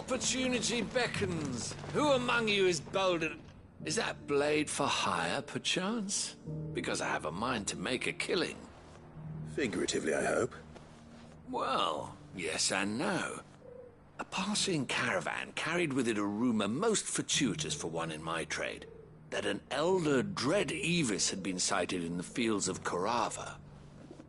Opportunity beckons. Who among you is bold and... Is that blade for hire, perchance? Because I have a mind to make a killing. Figuratively, I hope. Well, yes and no. A passing caravan carried with it a rumor most fortuitous for one in my trade, that an elder Dread Evis had been sighted in the fields of Korava.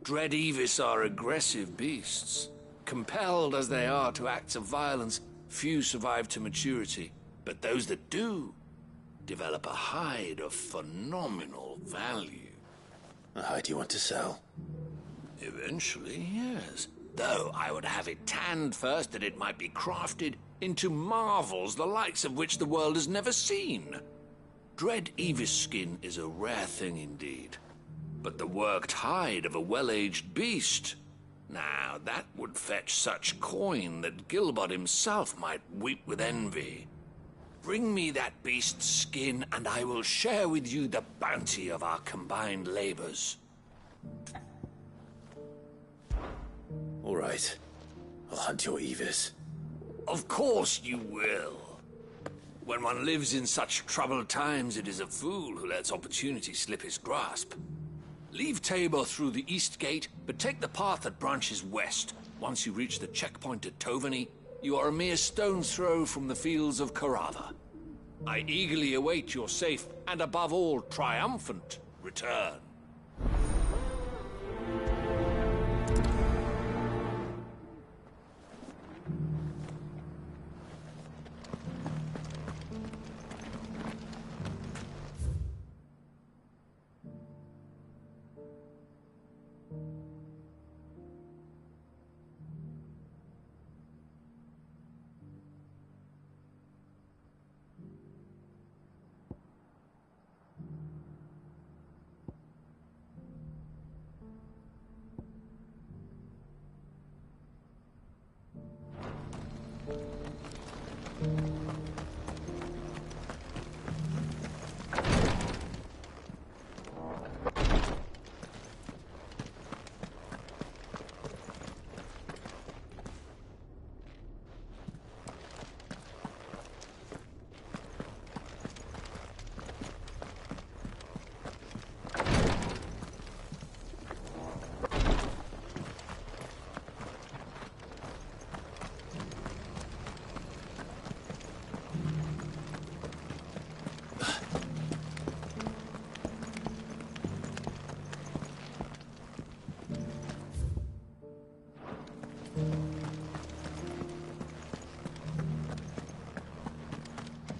Dread Evis are aggressive beasts. Compelled as they are to acts of violence, few survive to maturity, but those that do develop a hide of phenomenal value. A hide you want to sell? Eventually, yes. Though I would have it tanned first that it might be crafted into marvels the likes of which the world has never seen. Dread Evis skin is a rare thing indeed. But the worked hide of a well-aged beast... Now, that would fetch such coin that Gilbert himself might weep with envy. Bring me that beast's skin, and I will share with you the bounty of our combined labors. All right. I'll hunt your Evis. Of course you will. When one lives in such troubled times, it is a fool who lets opportunity slip his grasp. Leave Tabor through the east gate, but take the path that branches west. Once you reach the checkpoint at Tovani, you are a mere stone's throw from the fields of Korava. I eagerly await your safe, and above all, triumphant return.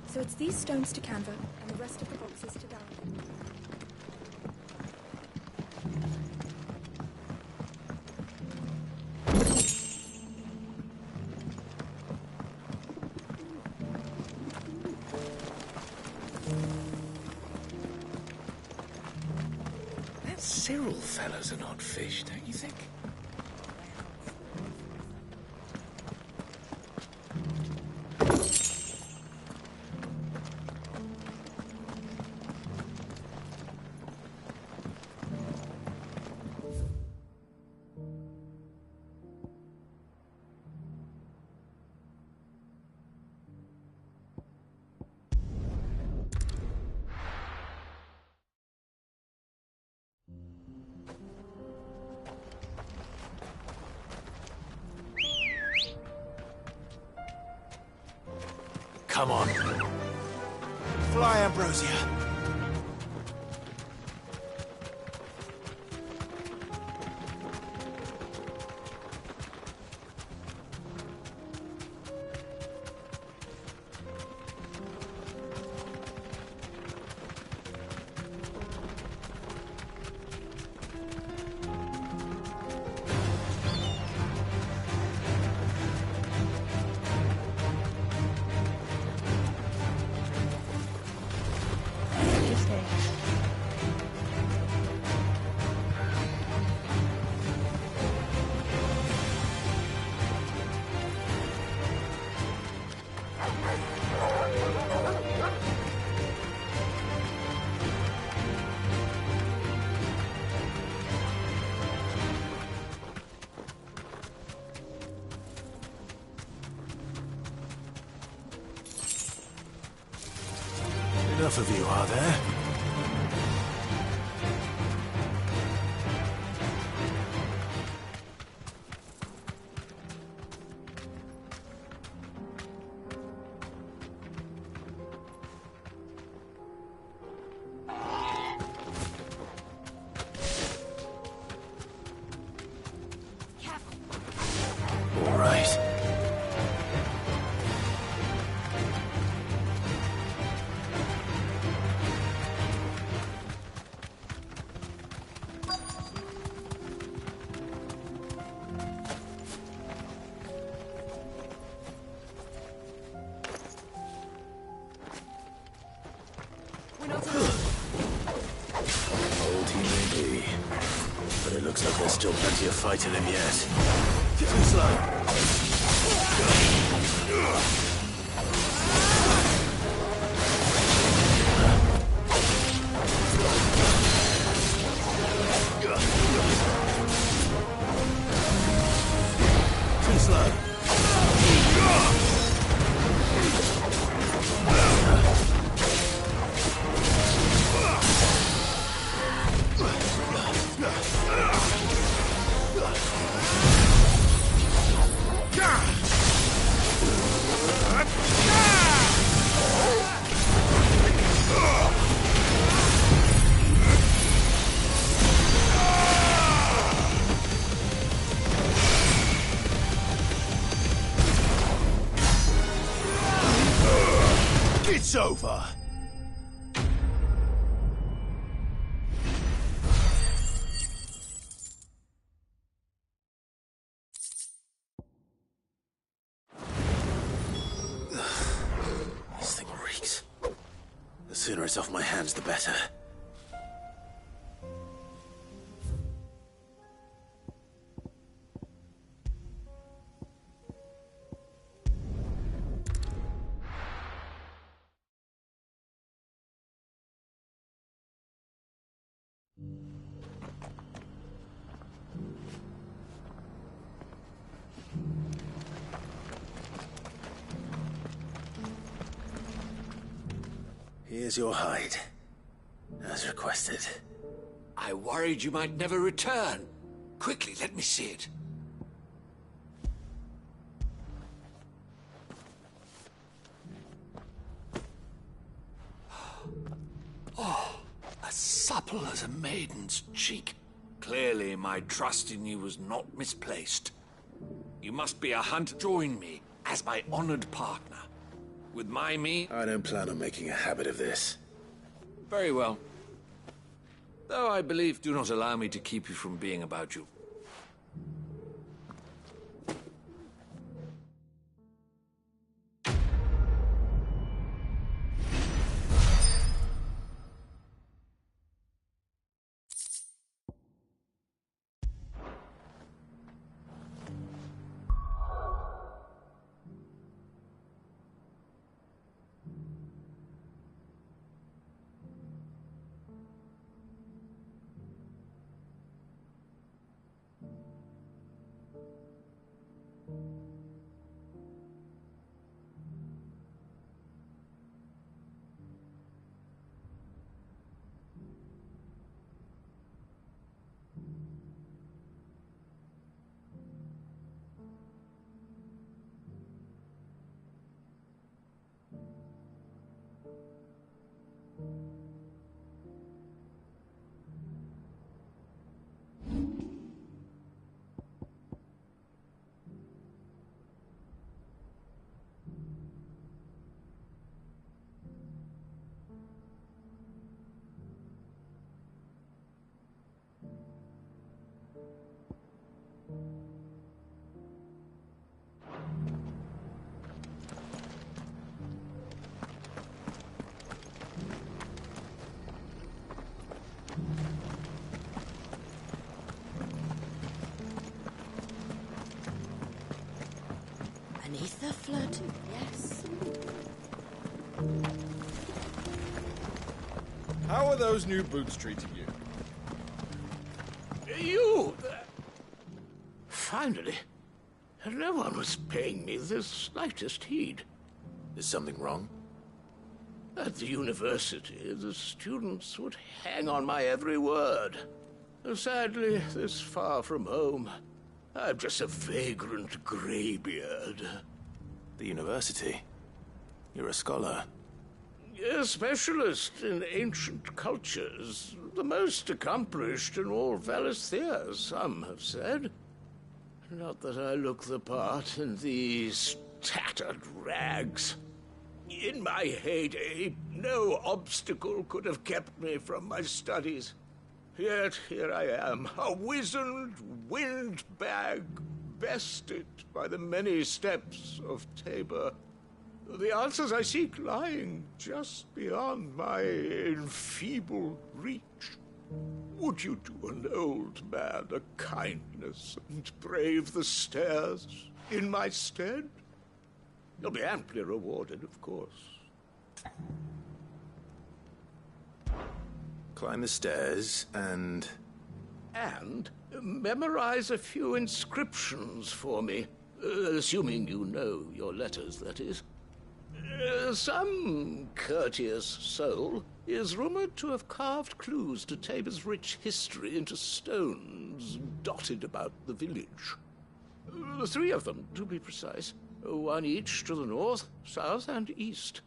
So it's these stones to Canva, and the rest of the boxes to Darwin. That Cyril fellow's an odd fish, don't you think? Come on. Fly, Ambrosia. enough of you, are there? All right. Old he may be, but it looks like there's still plenty of fight in him yet. Too slow. Too slow. It's over. This thing reeks. The sooner it's off my hands, the better. Here's your hide, as requested. I worried you might never return. Quickly, let me see it. Oh, as supple as a maiden's cheek. Clearly, my trust in you was not misplaced. You must be a hunter. Join me as my honored partner. With my means... I don't plan on making a habit of this. Very well. Though I believe do not allow me to keep you from being about you. Beneath the flood, yes. How are those new boots treating you? You! Finally. No one was paying me the slightest heed. Is something wrong? At the university, the students would hang on my every word. Sadly, this far from home, I'm just a vagrant greybeard. The university? You're a scholar. A specialist in ancient cultures, the most accomplished in all Valisthea, some have said. Not that I look the part in these tattered rags. In my heyday, no obstacle could have kept me from my studies. Yet here I am, a wizened windbag, bested by the many steps of Tabor. The answers I seek lying just beyond my enfeebled reach. Would you do an old man a kindness and brave the stairs in my stead? You'll be amply rewarded, of course. Climb the stairs and... And memorize a few inscriptions for me. Assuming you know your letters, that is. Some courteous soul is rumored to have carved clues to Tabor's rich history into stones dotted about the village. 3 of them, to be precise. 1 each to the north, south, and east.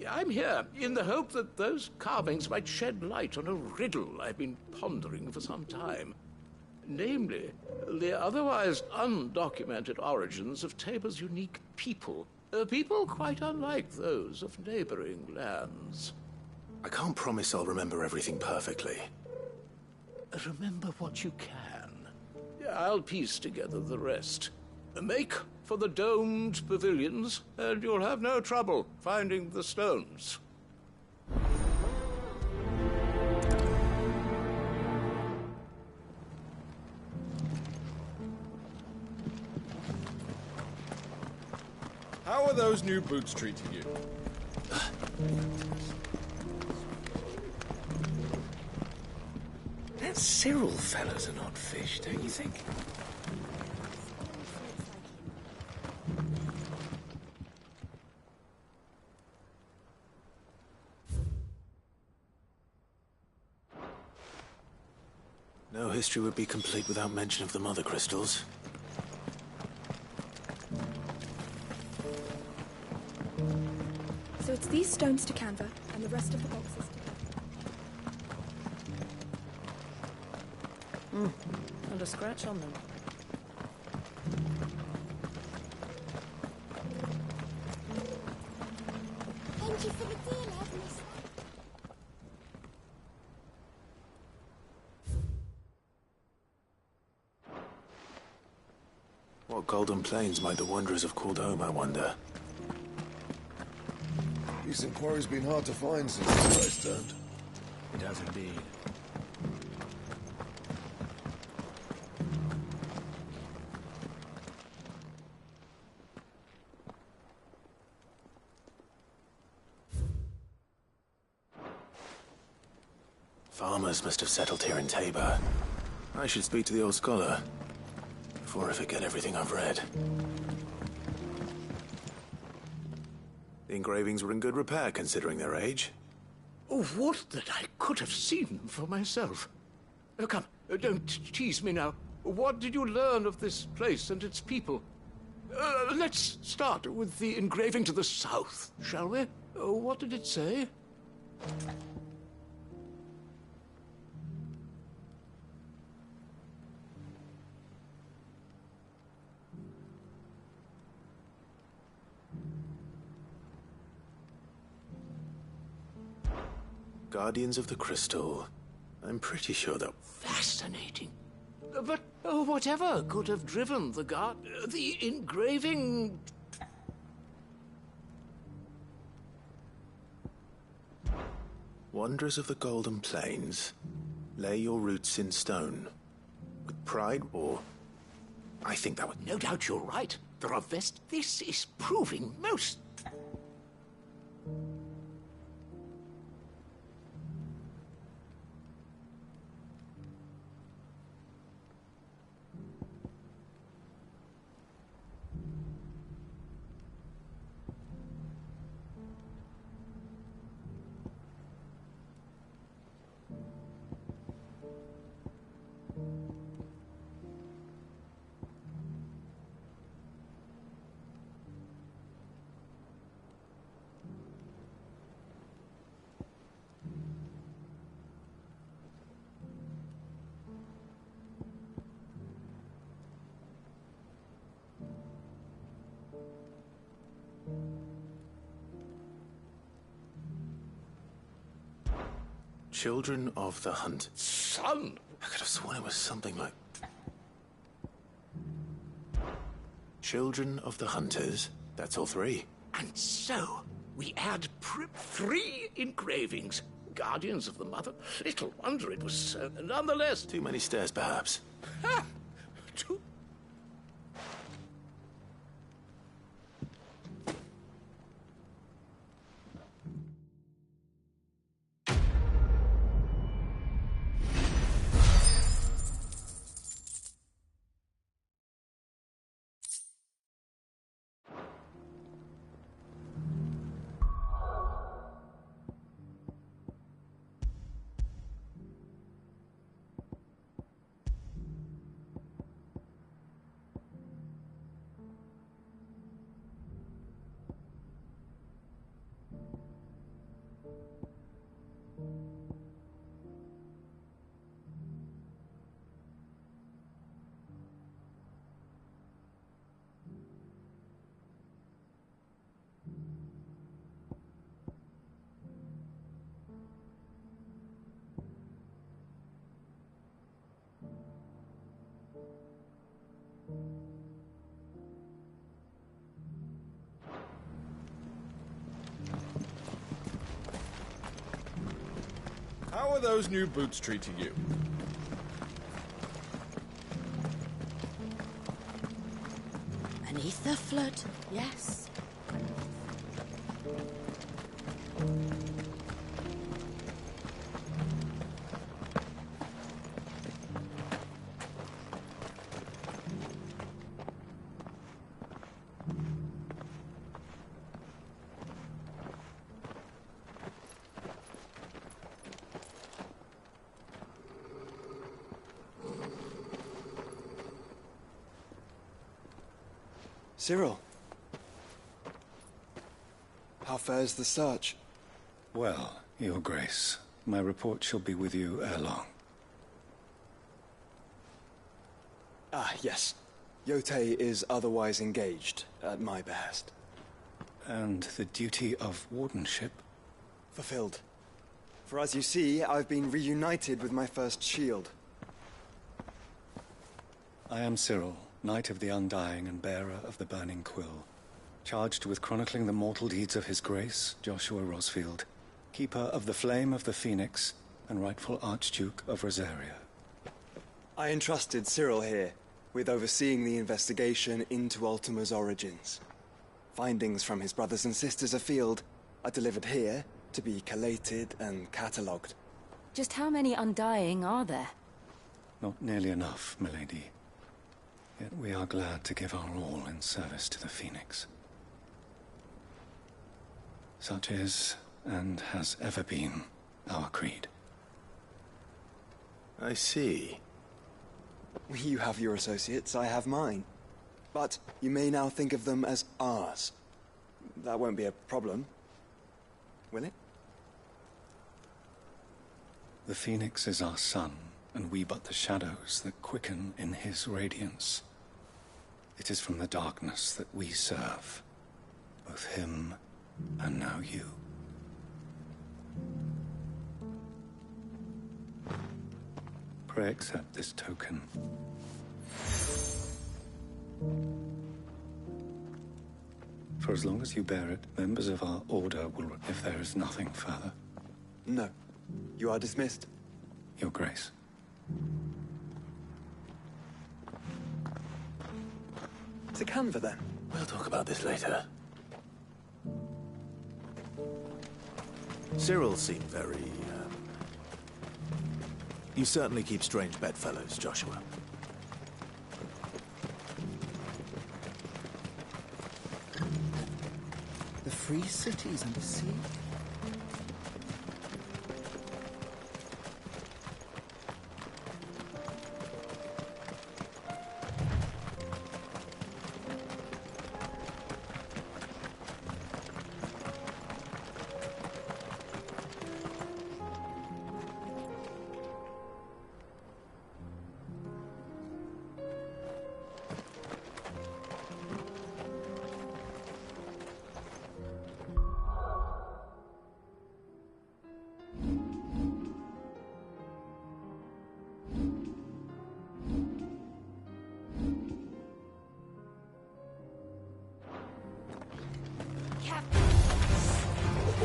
I'm here in the hope that those carvings might shed light on a riddle I've been pondering for some time. Namely, the otherwise undocumented origins of Tabor's unique people. People quite unlike those of neighboring lands. I can't promise I'll remember everything perfectly. Remember what you can. I'll piece together the rest. Make for the domed pavilions, and you'll have no trouble finding the stones. How are those new boots treating you? That Cyril fella's an odd fish, don't you think? No history would be complete without mention of the mother crystals. So it's these stones to Canva, and the rest of the boxes to Not a scratch on them. Thank you for the deal, Agnes. What golden plains might the wanderers have called home, I wonder? Decent quarry's been hard to find since this place turned. It has indeed. Farmers must have settled here in Tabor. I should speak to the old scholar before I forget everything I've read. The engravings were in good repair considering their age. Oh, would that I could have seen them for myself. Come, don't tease me now. What did you learn of this place and its people? Let's start with the engraving to the south, shall we? What did it say? Guardians of the Crystal. I'm pretty sure that... Fascinating. But whatever could have driven the guard... the engraving... Wanderers of the Golden Plains, lay your roots in stone. With pride or... I think that would... No doubt you're right. There are This is proving most... Children of the Hunt. Son! I could have sworn it was something like... Children of the Hunters. That's all three. And so, we add 3 engravings. Guardians of the Mother. Little wonder it was so. Nonetheless... Too many stairs, perhaps. Ha! Too... How are those new boots treating you? Beneath the flood, yes. Cyril. How fares the search? Well, Your Grace, my report shall be with you ere long. Ah, yes. Yotei is otherwise engaged, at my behest. And the duty of wardenship? Fulfilled. For as you see, I've been reunited with my first shield. I am Cyril, Knight of the Undying and bearer of the Burning Quill, charged with chronicling the mortal deeds of His Grace, Joshua Rosfield, keeper of the Flame of the Phoenix and rightful Archduke of Rosaria. I entrusted Cyril here with overseeing the investigation into Ultima's origins. Findings from his brothers and sisters afield are delivered here to be collated and catalogued. Just how many Undying are there? Not nearly enough, milady. Yet we are glad to give our all in service to the Phoenix. Such is, and has ever been, our creed. I see. You have your associates, I have mine. But you may now think of them as ours. That won't be a problem, will it? The Phoenix is our sun, and we but the shadows that quicken in his radiance. It is from the darkness that we serve, both him and now you. Pray accept this token. For as long as you bear it, members of our order will, if there is nothing further. No. You are dismissed. Your Grace. To Canva, then. We'll talk about this later. Cyril seemed very, You certainly keep strange bedfellows, Joshua. The free cities and the sea.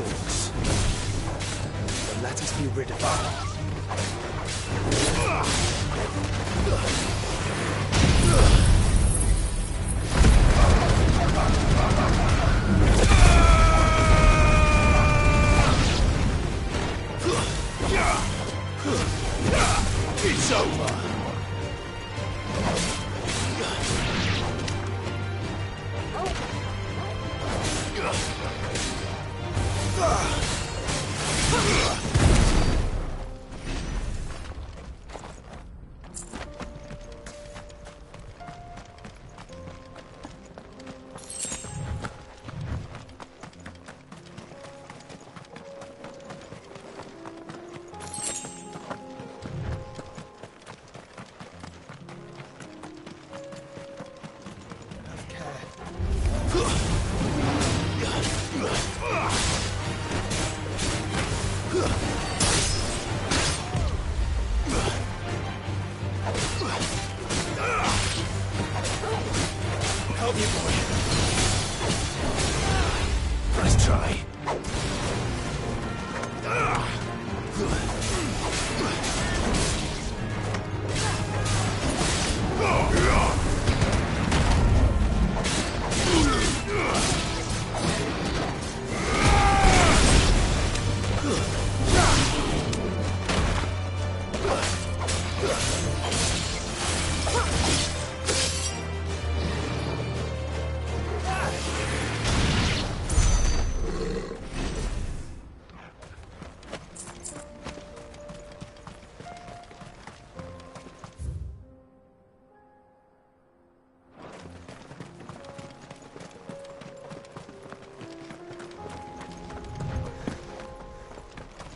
orcs. Then let us be rid of them. It's over! Help me, boy. Nice try.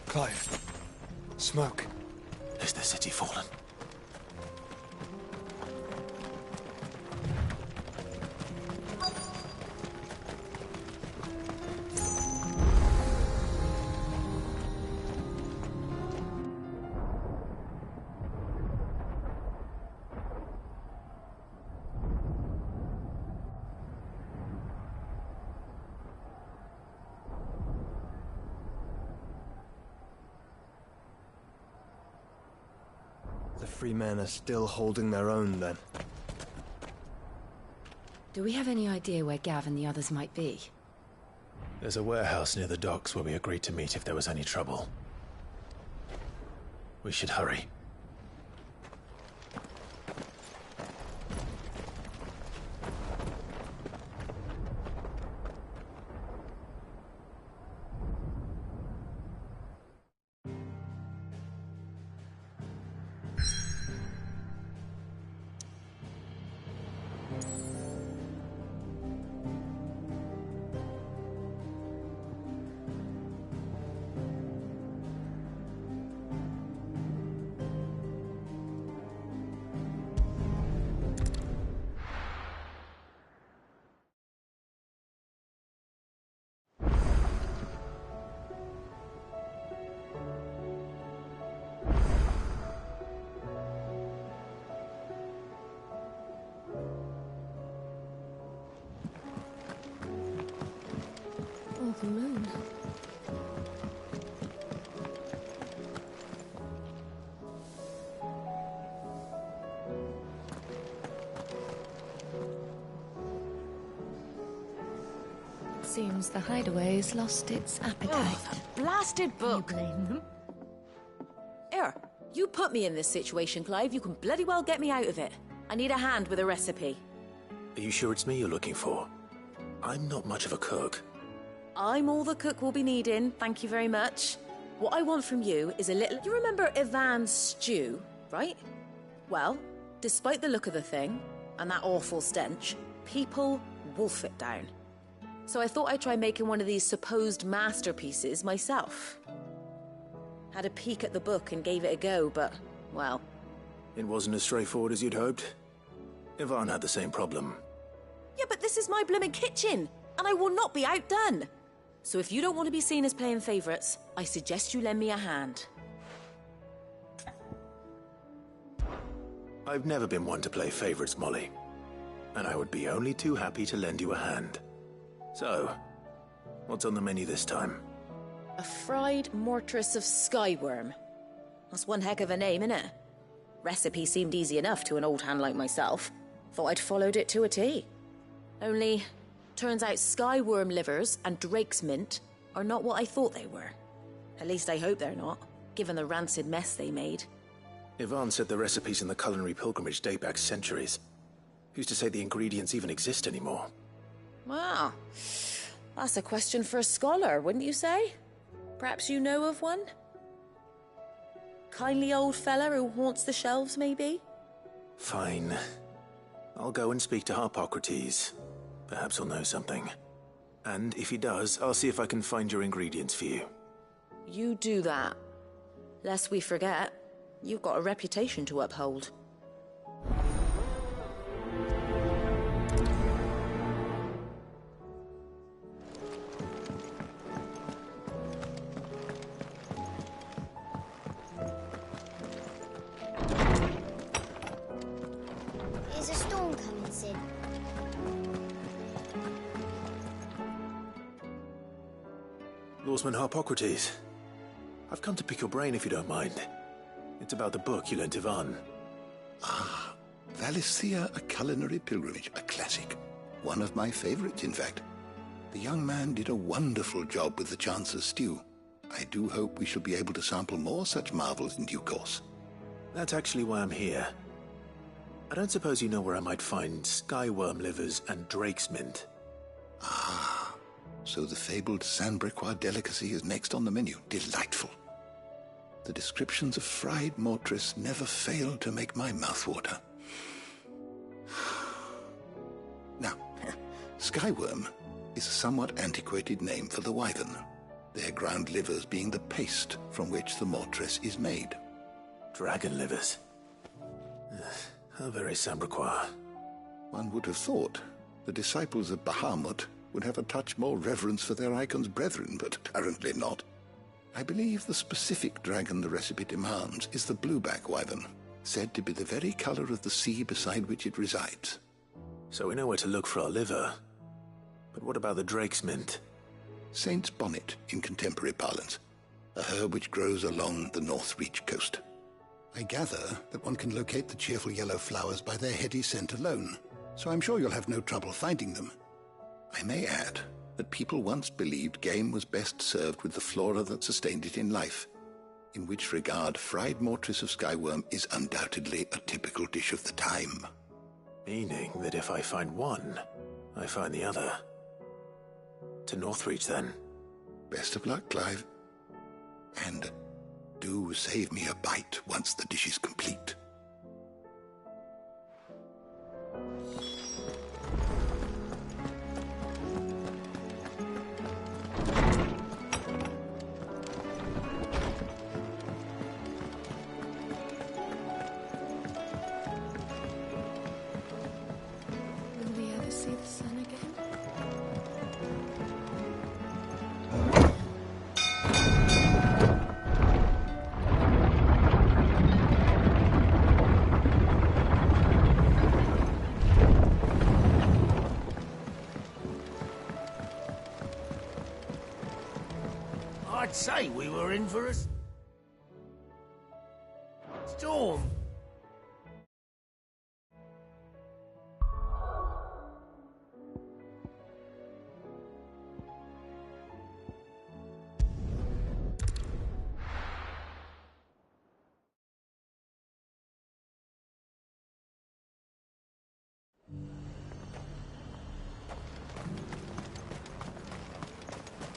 Clive. Smoke. Is the city fallen? The free men are still holding their own, then. Do we have any idea where Gav and the others might be? There's a warehouse near the docks where we agreed to meet if there was any trouble. We should hurry. Oh, the moon. Seems the hideaway's lost its appetite. Oh, the blasted book! Can you blame them? Here, you put me in this situation, Clive. You can bloody well get me out of it. I need a hand with a recipe. Are you sure it's me you're looking for? I'm not much of a cook. I'm all the cook will be needing, thank you very much. What I want from you is a little... You remember Ivan's stew, right? Well, despite the look of the thing, and that awful stench, people wolf it down. So I thought I'd try making one of these supposed masterpieces myself. Had a peek at the book and gave it a go, but, well... It wasn't as straightforward as you'd hoped. Ivan had the same problem. Yeah, but this is my blooming kitchen, and I will not be outdone. So if you don't want to be seen as playing favourites, I suggest you lend me a hand. I've never been one to play favorites, Molly. And I would be only too happy to lend you a hand. So, what's on the menu this time? A fried mortress of skyworm. That's one heck of a name, innit? Recipe seemed easy enough to an old hand like myself. Thought I'd followed it to a T. Only, turns out skyworm livers and drake's mint are not what I thought they were. At least I hope they're not, given the rancid mess they made. Yvonne said the recipes in the culinary pilgrimage date back centuries. Who's to say the ingredients even exist anymore? Wow. That's a question for a scholar, wouldn't you say? Perhaps you know of one? Kindly old fella who haunts the shelves, maybe? Fine. I'll go and speak to Harpocrates. Perhaps he'll know something. And if he does, I'll see if I can find your ingredients for you. You do that. Lest we forget, you've got a reputation to uphold. Is a storm coming, Sid? Lawsman Harpocrates. I've come to pick your brain if you don't mind. It's about the book you lent Yvonne. Ah, Valisthea, A Culinary Pilgrimage, a classic. One of my favorites, in fact. The young man did a wonderful job with the Chance's stew. I do hope we shall be able to sample more such marvels in due course. That's actually why I'm here. I don't suppose you know where I might find skyworm livers and drake's mint. Ah, so the fabled Sanbrequois delicacy is next on the menu. Delightful. The descriptions of fried mortress never fail to make my mouth water. Now, skyworm is a somewhat antiquated name for the wyvern, their ground livers being the paste from which the mortress is made. Dragon livers. How very Sanbrequois. One would have thought the disciples of Bahamut would have a touch more reverence for their icon's brethren, but apparently not. I believe the specific dragon the recipe demands is the blueback wyvern, said to be the very color of the sea beside which it resides. So we know where to look for our liver. But what about the drake's mint? Saint's bonnet in contemporary parlance, a herb which grows along the North Reach coast. I gather that one can locate the cheerful yellow flowers by their heady scent alone, so I'm sure you'll have no trouble finding them. I may add that people once believed game was best served with the flora that sustained it in life, in which regard fried mortress of skyworm is undoubtedly a typical dish of the time. Meaning that if I find one, I find the other. To Northreach, then. Best of luck, Clive. And do save me a bite once the dish is complete. Will we ever see the sun again? I'd say we were in for a storm.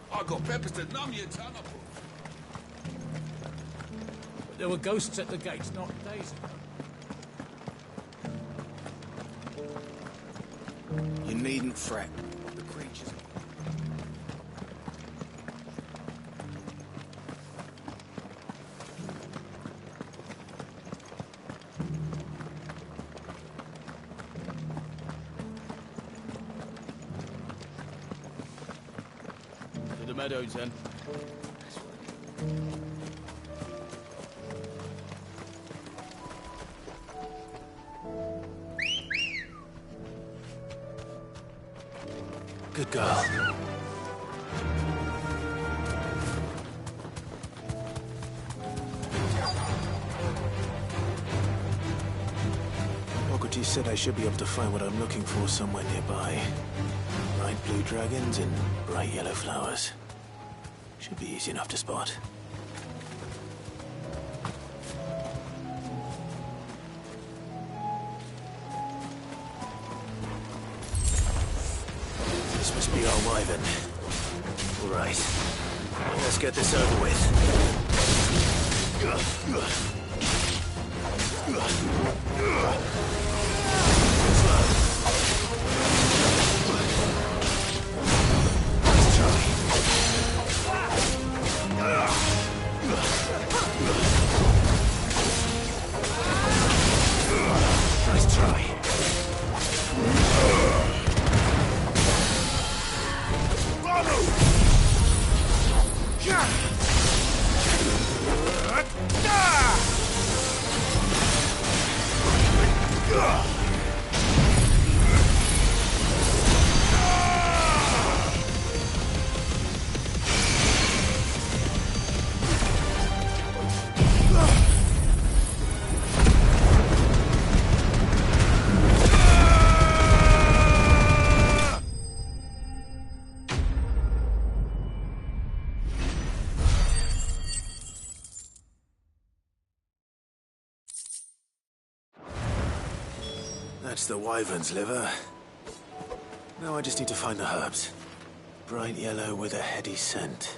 I got peppers to numb your tongue up. There were ghosts at the gates not days ago. You needn't fret. The creatures... To the meadows, then. Good girl. Socrates said I should be able to find what I'm looking for somewhere nearby. Bright blue dragons and bright yellow flowers. Should be easy enough to spot. This must be our wyvern. Right. Let's get this over with. Nice try. That's the wyvern's liver. Now I just need to find the herbs. Bright yellow with a heady scent.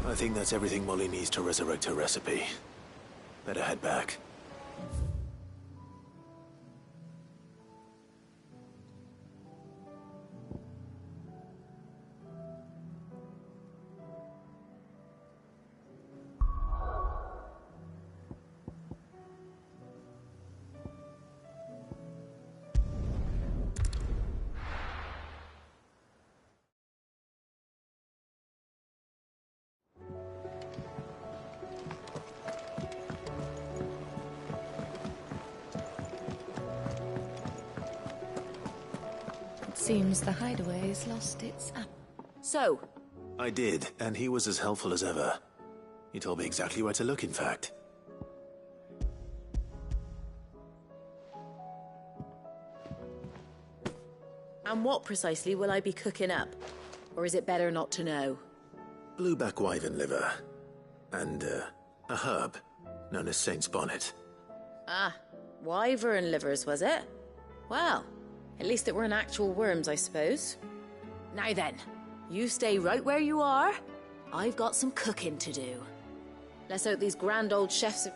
I think that's everything Molly needs to resurrect her recipe. Better head back. Seems the hideaway's lost its app. So? I did, and he was as helpful as ever. He told me exactly where to look, in fact. And what precisely will I be cooking up? Or is it better not to know? Blueback wyvern liver. And, a herb known as Saint's Bonnet. Ah, wyvern livers, was it? Well, at least it weren't actual worms, I suppose. Now then, you stay right where you are. I've got some cooking to do. Let's hope these grand old chefs are...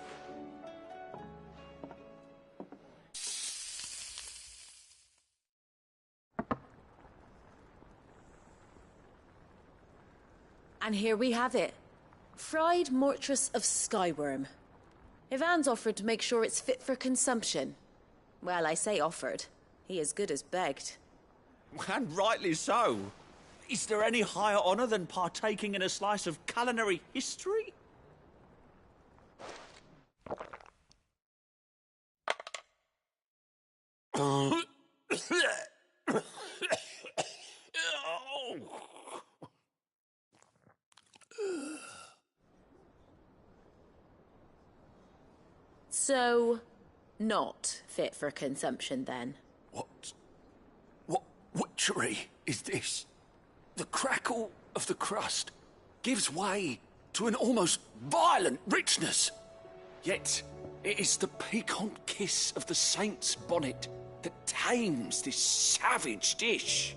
And here we have it. Fried mortress of skyworm. Ivan's offered to make sure it's fit for consumption. Well, I say offered. He as good as begged. And rightly so. Is there any higher honour than partaking in a slice of culinary history? So, not fit for consumption then? What witchery is this? The crackle of the crust gives way to an almost violent richness. Yet, it is the piquant kiss of the Saint's Bonnet that tames this savage dish.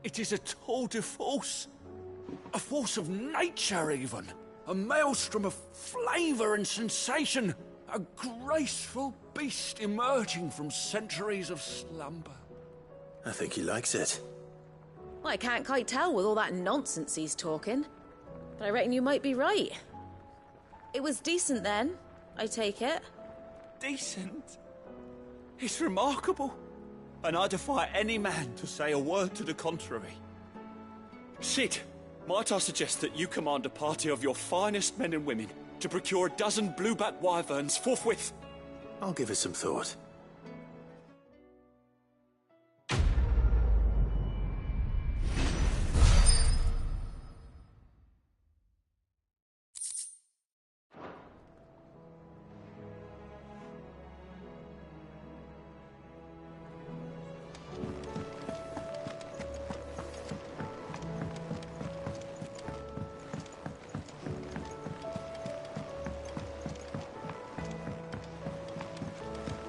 It is a tour de force, a force of nature even, a maelstrom of flavour and sensation, a graceful beast emerging from centuries of slumber. I think he likes it. Well, I can't quite tell with all that nonsense he's talking. But I reckon you might be right. It was decent then, I take it. Decent? It's remarkable. And I defy any man to say a word to the contrary. Sit Might I suggest that you command a party of your finest men and women to procure a dozen blueback wyverns forthwith? I'll give it some thought.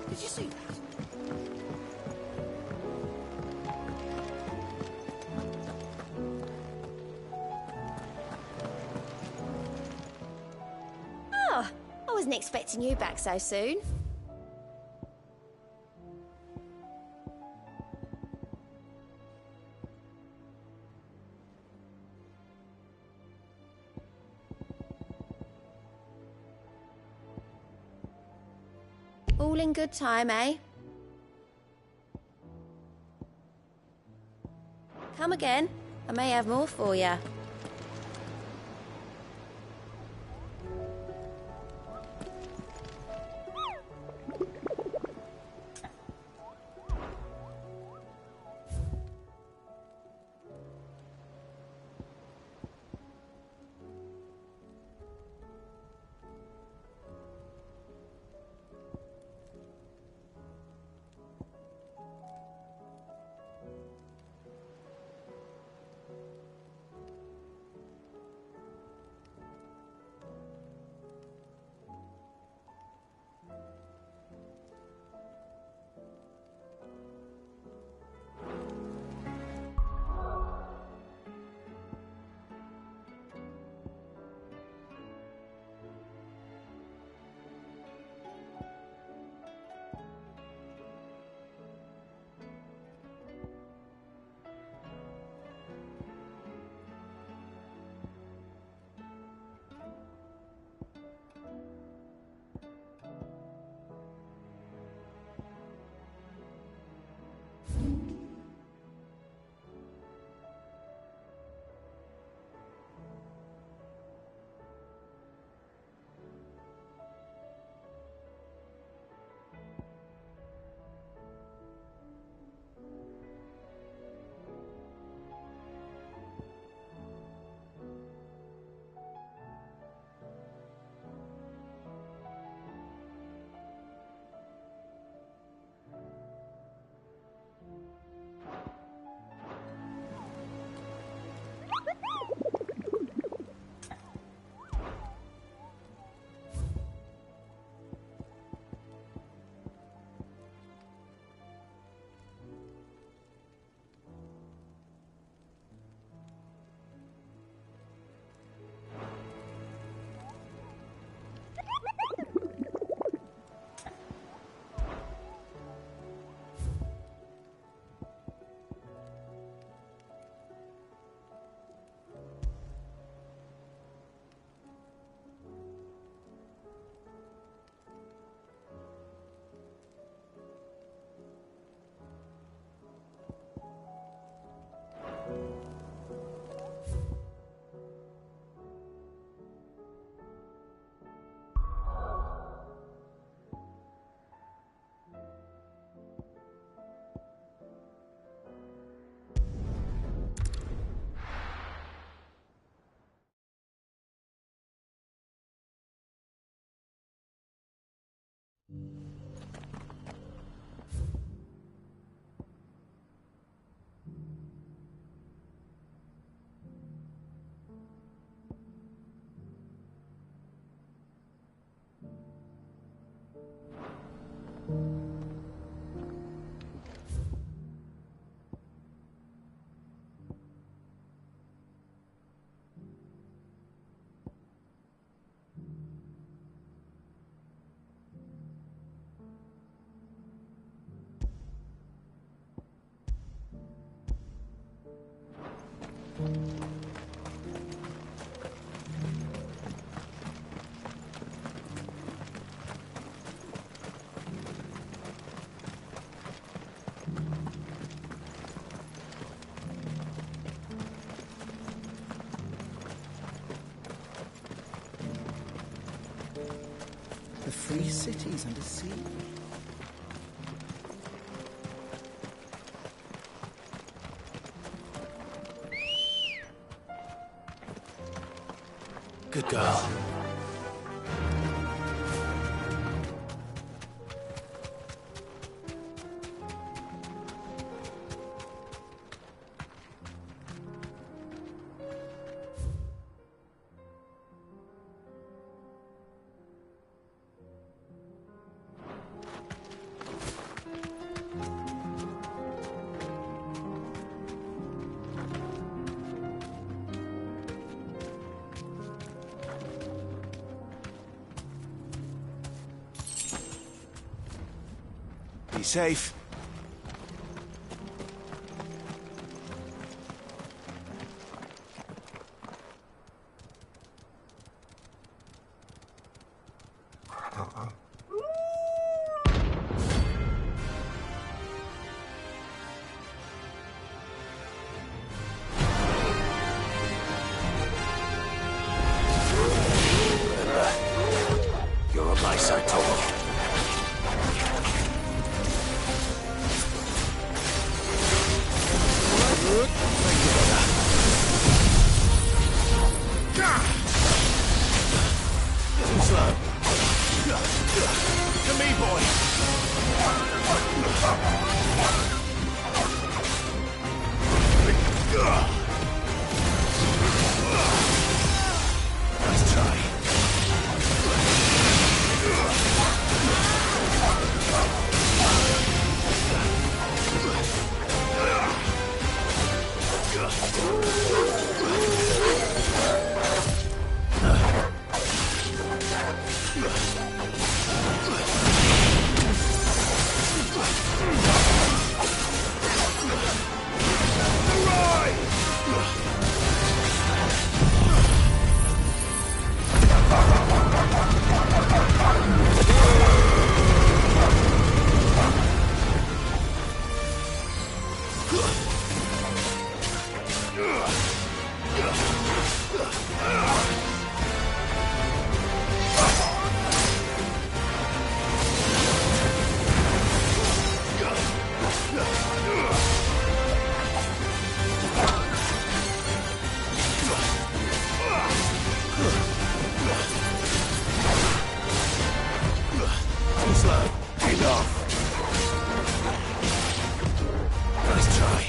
Did you see that? Oh, I wasn't expecting you back so soon. All in good time, eh? Come again. I may have more for you. free cities and a sea. Good girl. Be safe. You're on my side, Tommy. Too slow. To me, boy. Nice try. Too slow. Enough. Nice try.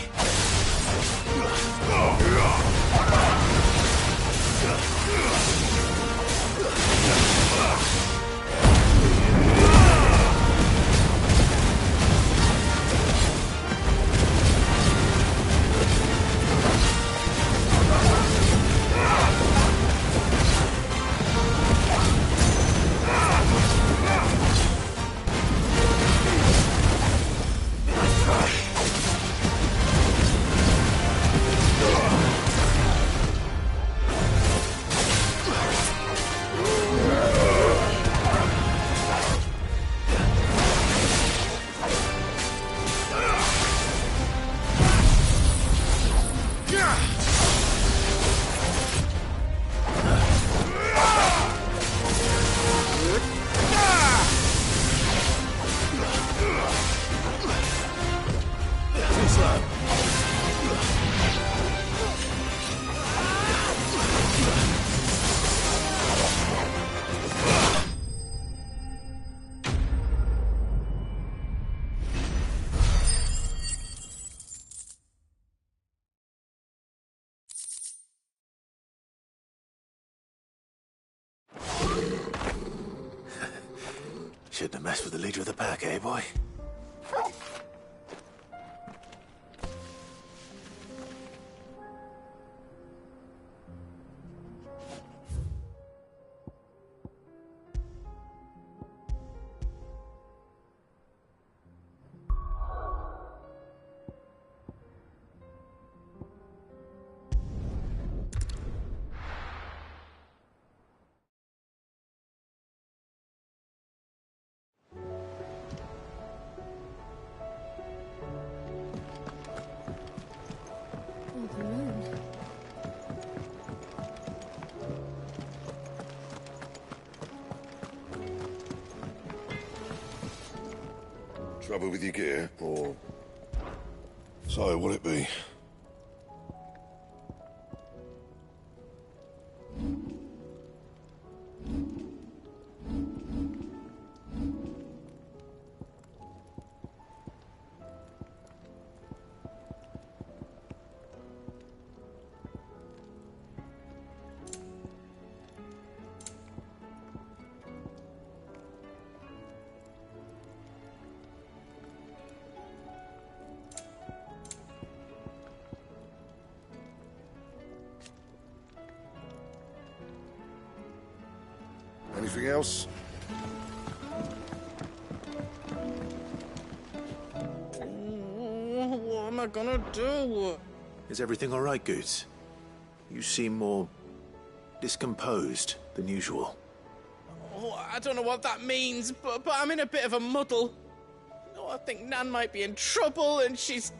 Shouldn't have messed with the leader of the pack, eh, boy? Trouble with your gear, or... So, what'll it be? Anything else? What am I gonna do? Is everything all right, Goose? You seem more discomposed than usual. Oh, I don't know what that means, but I'm in a bit of a muddle. Oh, I think Nan might be in trouble, and she's...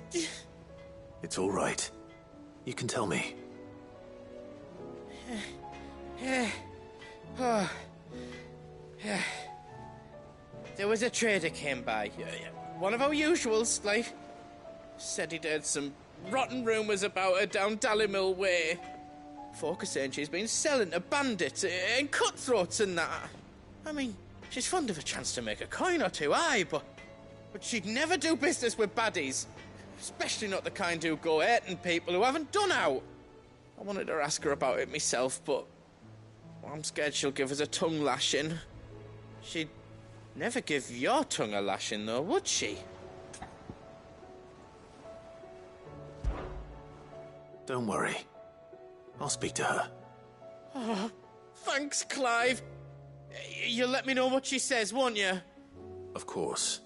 It's all right. You can tell me. There was a trader came by. One of our usuals, like. Said he'd heard some rotten rumours about her down Dallymill Way. Folk are saying she's been selling to bandits and cutthroats and that. I mean, she's fond of a chance to make a coin or two, aye, but she'd never do business with baddies. Especially not the kind who go hurting people who haven't done out. I wanted to ask her about it myself, but I'm scared she'll give us a tongue lashing. She'd never give your tongue a lashing, though, would she? Don't worry. I'll speak to her. Oh, thanks, Clive. You'll let me know what she says, won't you? Of course.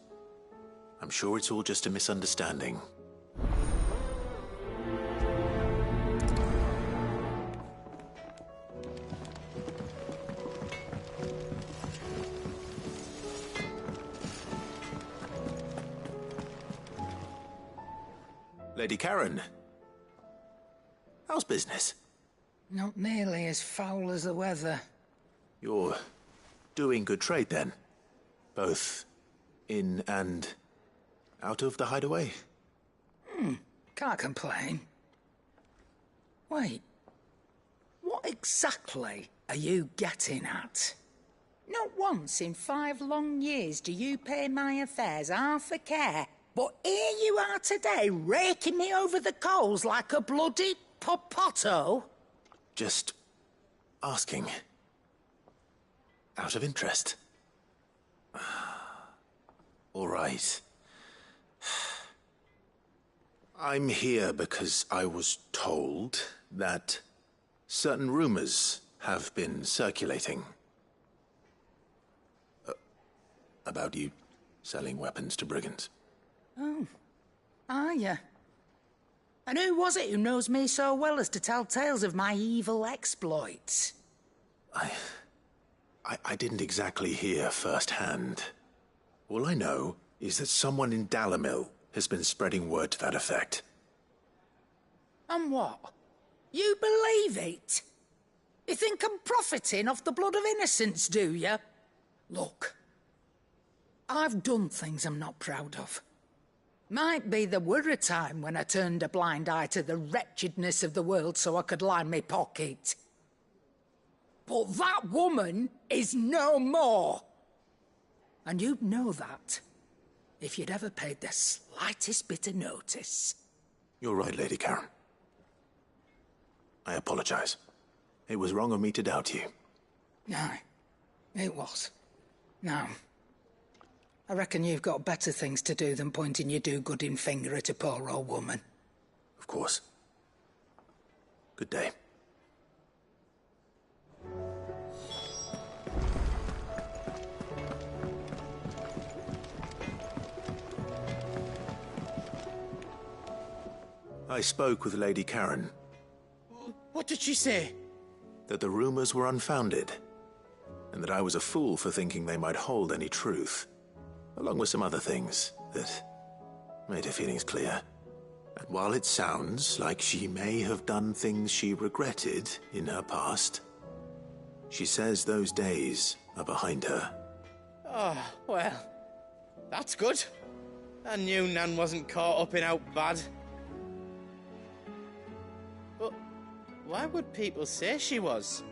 I'm sure it's all just a misunderstanding. Lady Karen. How's business? Not nearly as foul as the weather. You're doing good trade, then? Both in and out of the hideaway? Can't complain. Wait. What exactly are you getting at? Not once in 5 long years do you pay my affairs half a care, but here you are today, raking me over the coals like a bloody popoto? Just asking. Out of interest. All right. I'm here because I was told that certain rumors have been circulating. About you selling weapons to brigands. Oh, are you? And who was it who knows me so well as to tell tales of my evil exploits? I didn't exactly hear firsthand. All I know is that someone in Dallymill has been spreading word to that effect. And what? You believe it? You think I'm profiting off the blood of innocents, do you? Look, I've done things I'm not proud of. Might be there were a time when I turned a blind eye to the wretchedness of the world so I could line my pocket. But that woman is no more. And you'd know that if you'd ever paid the slightest bit of notice. You're right, Lady Karen. I apologize. It was wrong of me to doubt you. No, it was. Now, I reckon you've got better things to do than pointing your do-gooding finger at a poor old woman. Of course. Good day. I spoke with Lady Karen. What did she say? That the rumors were unfounded, and that I was a fool for thinking they might hold any truth, along with some other things that made her feelings clear. And while it sounds like she may have done things she regretted in her past, she says those days are behind her. Oh, well, that's good. I knew Nan wasn't caught up in out bad. But why would people say she was?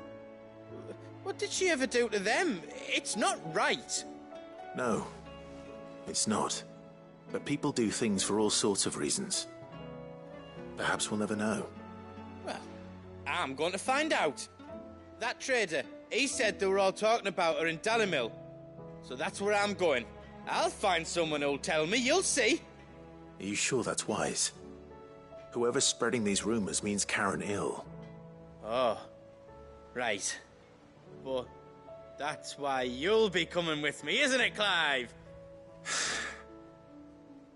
What did she ever do to them? It's not right. No, it's not. But people do things for all sorts of reasons. Perhaps we'll never know. Well, I'm going to find out. That trader, he said they were all talking about her in Dalimil. So that's where I'm going. I'll find someone who'll tell me, you'll see. Are you sure that's wise? Whoever's spreading these rumors means Karen ill. Oh, right. But that's why you'll be coming with me, isn't it, Clive?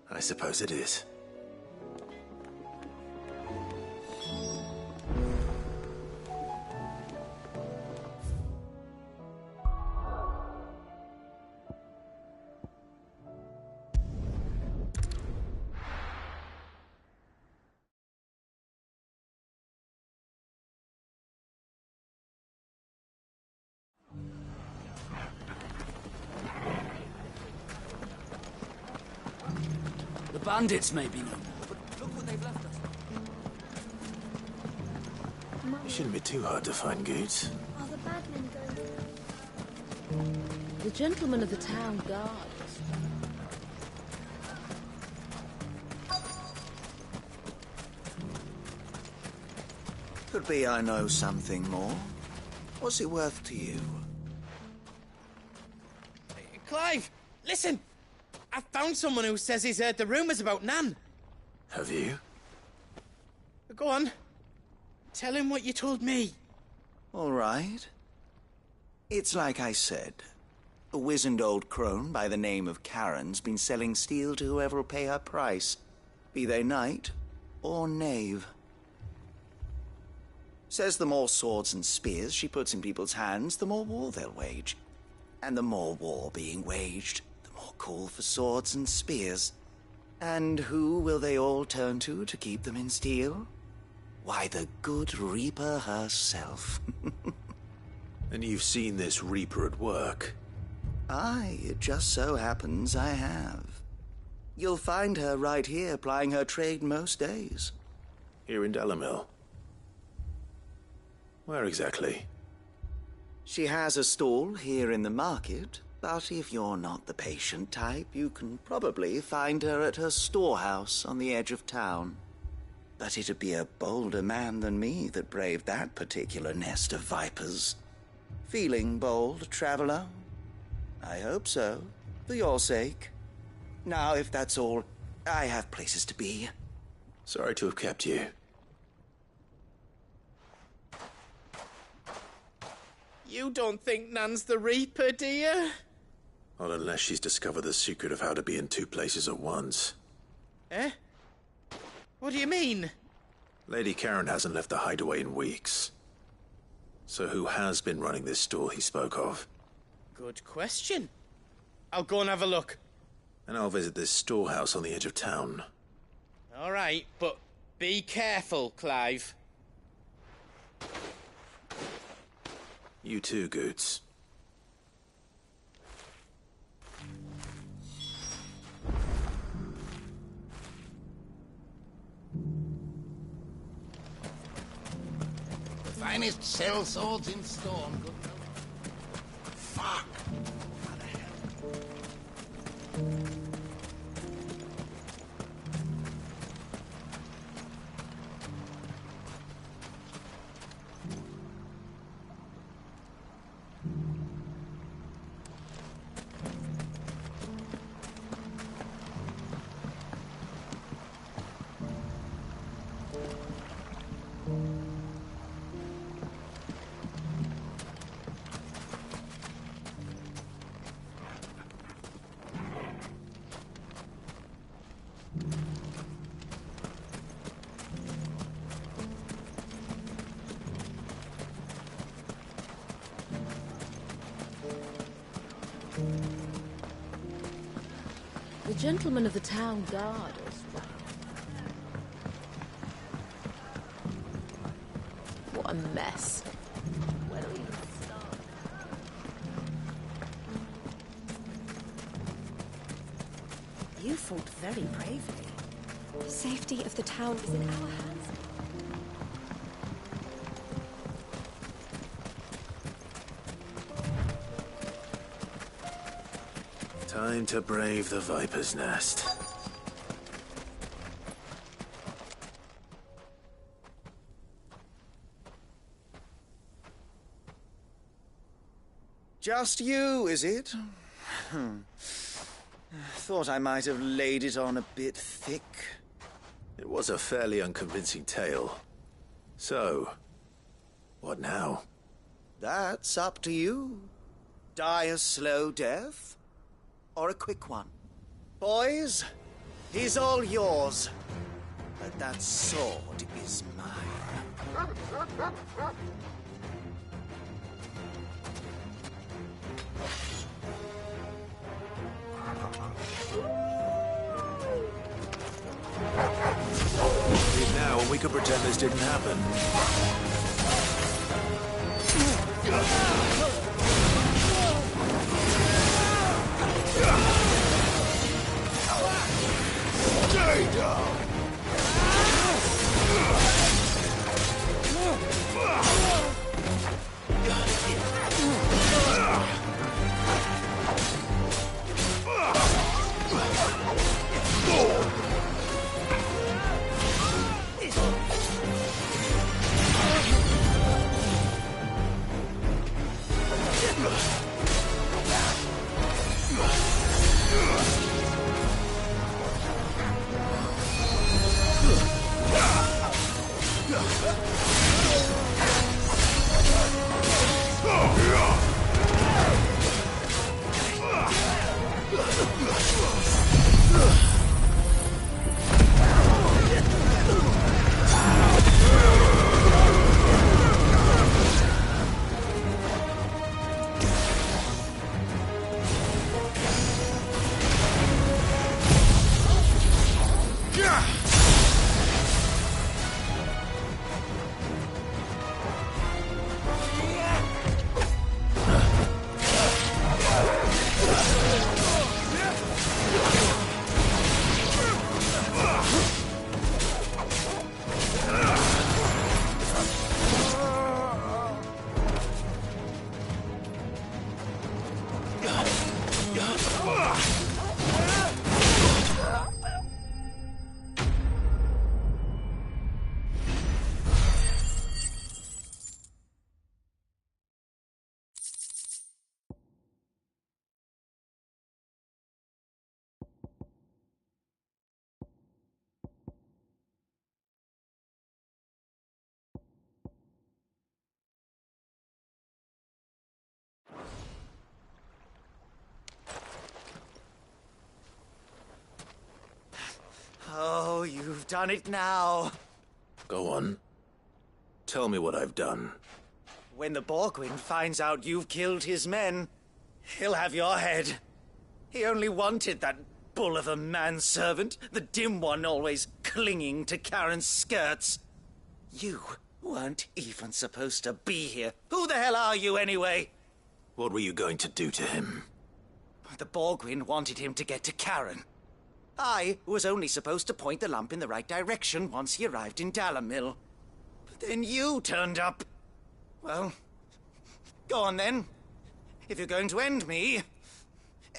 I suppose it is. The bandits may be no more, but look what they've left us. It shouldn't be too hard to find Goots. Are the bad men going? The gentleman of the town guard. Could be I know something more. What's it worth to you? Clive, listen! I found someone who says he's heard the rumours about Nan. Have you? Go on. Tell him what you told me. All right. It's like I said. A wizened old crone by the name of Karen's been selling steel to whoever'll pay her price, be they knight or knave. Says the more swords and spears she puts in people's hands, the more war they'll wage. And the more war being waged, the more call for swords and spears. And who will they all turn to keep them in steel? Why, the good Reaper herself. And you've seen this Reaper at work? Aye, it just so happens I have. You'll find her right here plying her trade most days. Here in Dalimil? Where exactly? She has a stall here in the market, but if you're not the patient type, you can probably find her at her storehouse on the edge of town. But it'd be a bolder man than me that braved that particular nest of vipers. Feeling bold, traveler? I hope so, for your sake. Now, if that's all, I have places to be. Sorry to have kept you. You don't think Nan's the Reaper, do you? Not unless she's discovered the secret of how to be in two places at once. Eh? What do you mean? Lady Karen hasn't left the hideaway in weeks. So who has been running this stall he spoke of? Good question. I'll go and have a look. And I'll visit this storehouse on the edge of town. All right, but be careful, Clive. You too, Goots. The finest cell swords in Storm. Fuck! How the hell? The gentleman of the town guard as well. What a mess. Where do we even start? You fought very bravely. The safety of the town is in our hands. Time to brave the Viper's Nest. Just you, is it? Thought I might have laid it on a bit thick. It was a fairly unconvincing tale. So, what now? That's up to you. Die a slow death, or a quick one. Boys, he's all yours. But that sword is mine. Leave now and we could pretend this didn't happen. Stay down! Oh, you've done it now. Go on. Tell me what I've done. When the Borgwyn finds out you've killed his men, he'll have your head. He only wanted that bull of a manservant, the dim one always clinging to Karen's skirts. You weren't even supposed to be here. Who the hell are you, anyway? What were you going to do to him? The Borgwyn wanted him to get to Karen. I was only supposed to point the lamp in the right direction once he arrived in Dalimil. But then you turned up. Well, go on then. If you're going to end me,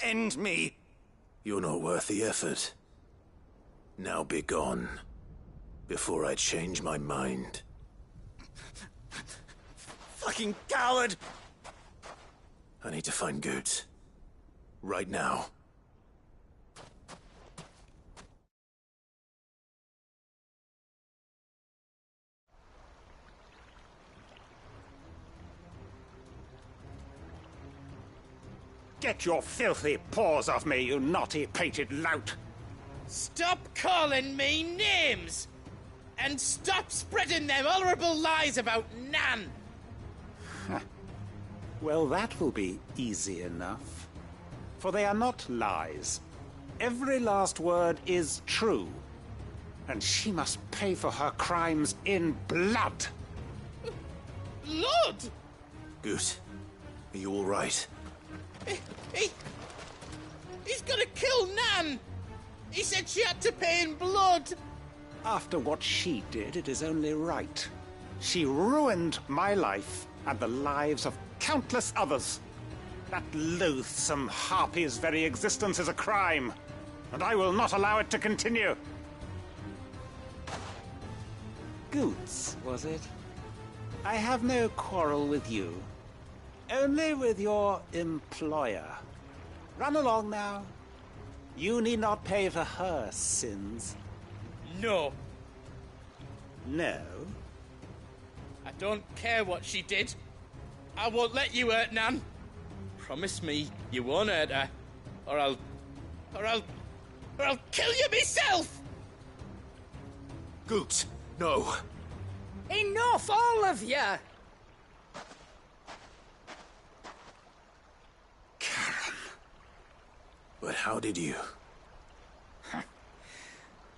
end me. You're not worth the effort. Now be gone, before I change my mind. Fucking coward! I need to find Goetz. Right now. Get your filthy paws off me, you naughty-pated lout! Stop calling me names! And stop spreading them horrible lies about Nan! Well, that will be easy enough. For they are not lies. Every last word is true. And she must pay for her crimes in blood. Blood? Goot, are you all right? He's gonna kill Nan! He said she had to pay in blood. After what she did, it is only right. She ruined my life and the lives of countless others. That loathsome harpy's very existence is a crime, and I will not allow it to continue. Goots, was it? I have no quarrel with you. Only with your employer. Run along now. You need not pay for her sins. No. No? I don't care what she did. I won't let you hurt Nan. Promise me you won't hurt her, or I'll kill you myself! Goot, no. Enough, all of you! Karen. But how did you?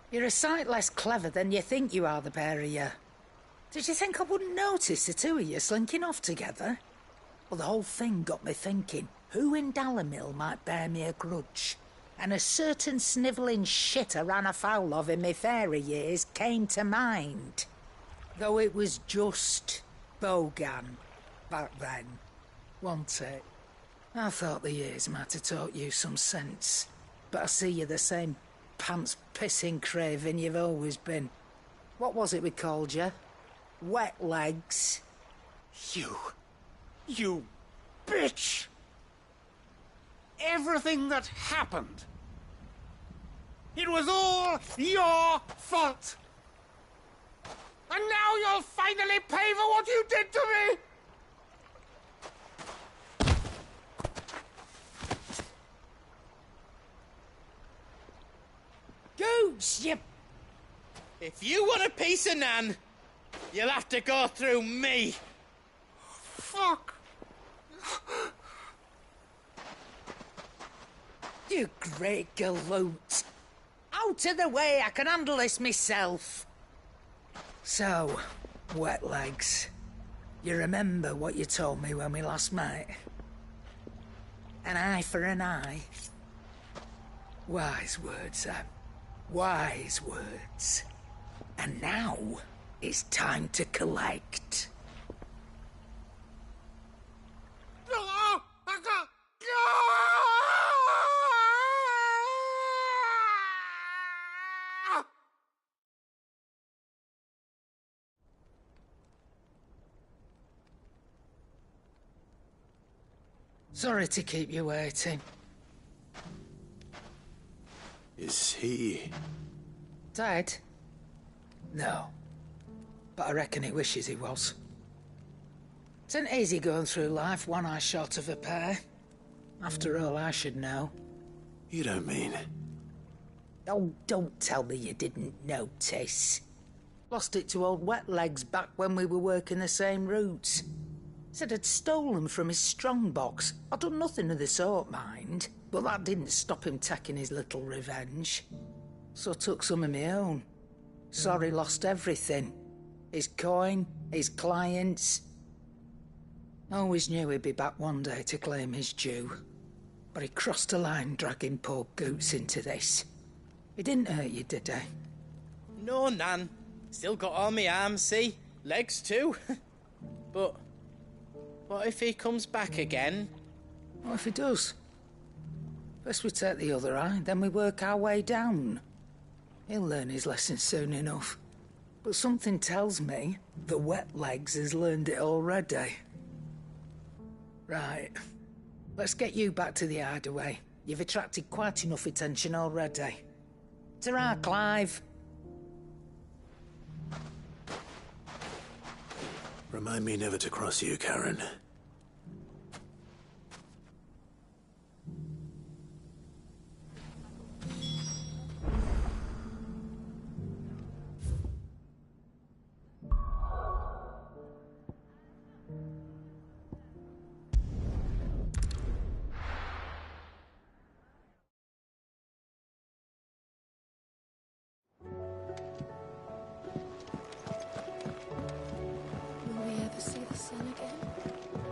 You're a sight less clever than you think you are, the pair of you. Did you think I wouldn't notice the two of you slinking off together? Well, the whole thing got me thinking, who in Dalimil might bear me a grudge? And a certain snivelling shit I ran afoul of in my fairy years came to mind. Though it was just Bogan back then, wasn't it? I thought the years might have taught you some sense, but I see you're the same pants-pissing craven you've always been. What was it we called you? Wet legs. You bitch! Everything that happened, it was all your fault! And now you'll finally pay for what you did to me! Goots, you... If you want a piece of Nan, you'll have to go through me. Fuck! You great galoot. Out of the way, I can handle this myself. So, wet legs, you remember what you told me when we last met? An eye for an eye. Wise words, Sam. Wise words. And now, it's time to collect. Sorry to keep you waiting. Is he... Dead? No. But I reckon he wishes he was. It ain't easy going through life one eye short of a pair. After all, I should know. You don't mean... Oh, don't tell me you didn't notice. Lost it to old Wet Legs back when we were working the same routes. Said I'd stolen from his strongbox. I'd done nothing of the sort, mind. But that didn't stop him taking his little revenge. So I took some of my own. Sorry, lost everything. His coin, his clients. Always knew he'd be back one day to claim his due. But he crossed a line dragging poor Goots into this. He didn't hurt you, did he? No, Nan. Still got all my arms, see? Legs too. But what if he comes back again? What if he does? First we take the other eye, then we work our way down. He'll learn his lesson soon enough. But something tells me the Wet Legs has learned it already. Right. Let's get you back to the hideaway. You've attracted quite enough attention already. Ta-ra, Clive. Remind me never to cross you, Karen. Will we ever see the sun again?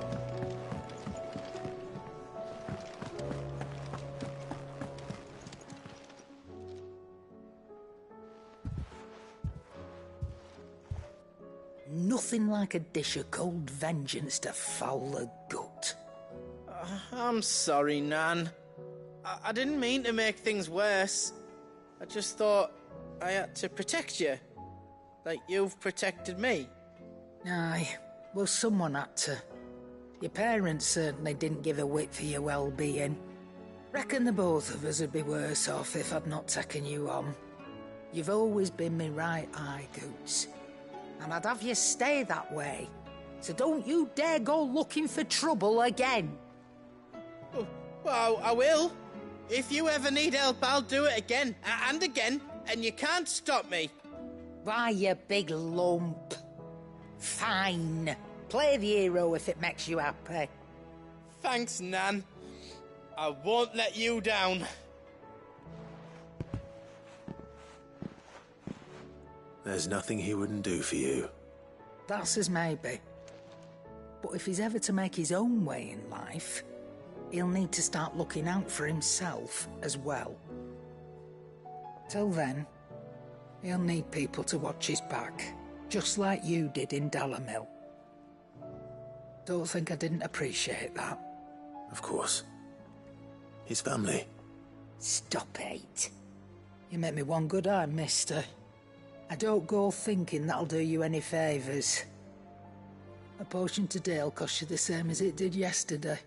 Nothing like a dish of cold vengeance to foul the gut. I'm sorry, Nan. I didn't mean to make things worse. I just thought I had to protect you. Like you've protected me. Aye, well, someone had to. Your parents certainly didn't give a whit for your well-being. Reckon the both of us would be worse off if I'd not taken you on. You've always been me right eye, Goots. And I'd have you stay that way. So don't you dare go looking for trouble again. Well, I will. If you ever need help, I'll do it again and again, and you can't stop me. Why, you big lump. Fine. Play the hero if it makes you happy. Thanks, Nan. I won't let you down. There's nothing he wouldn't do for you. That's as maybe. But if he's ever to make his own way in life, he'll need to start looking out for himself as well. Till then, he'll need people to watch his back, just like you did in Dalamil. Don't think I didn't appreciate that. Of course. His family. Stop it. You make me one good eye, mister. I don't go thinking that'll do you any favours. A potion today'll cost you the same as it did yesterday.